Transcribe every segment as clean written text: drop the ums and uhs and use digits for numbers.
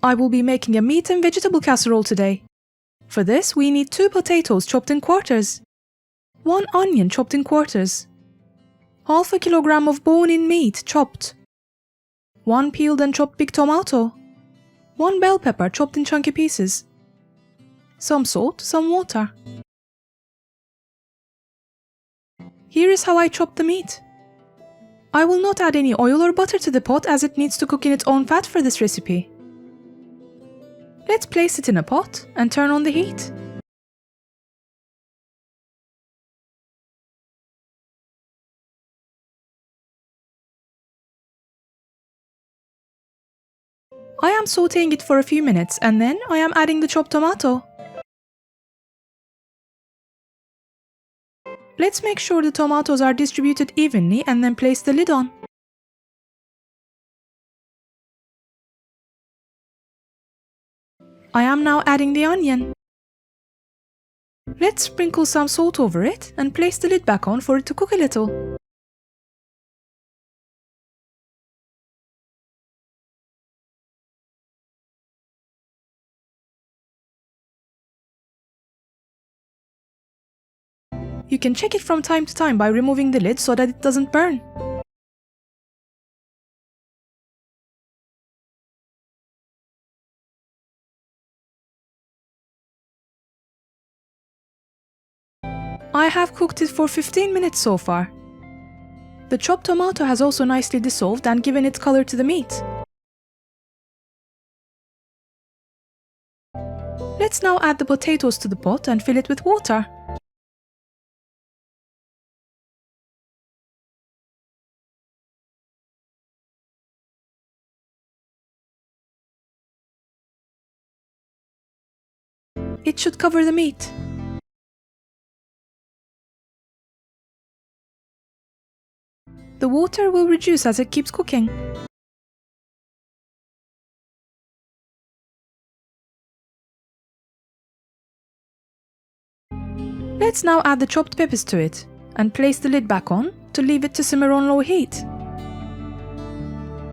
I will be making a meat and vegetable casserole today. For this, we need 2 potatoes chopped in quarters, 1 onion chopped in quarters, half a kilogram of bone-in meat chopped, 1 peeled and chopped big tomato, 1 bell pepper chopped in chunky pieces, some salt, some water. Here is how I chop the meat. I will not add any oil or butter to the pot as it needs to cook in its own fat for this recipe. Let's place it in a pot and turn on the heat. I am sauteing it for a few minutes and then I am adding the chopped tomato. Let's make sure the tomatoes are distributed evenly and then place the lid on. I am now adding the onion. Let's sprinkle some salt over it and place the lid back on for it to cook a little. You can check it from time to time by removing the lid so that it doesn't burn. I have cooked it for 15 minutes so far. The chopped tomato has also nicely dissolved and given its color to the meat. Let's now add the potatoes to the pot and fill it with water. It should cover the meat. The water will reduce as it keeps cooking. Let's now add the chopped peppers to it and place the lid back on to leave it to simmer on low heat.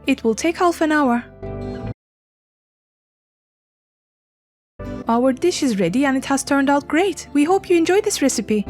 It will take half an hour. Our dish is ready and it has turned out great. We hope you enjoyed this recipe.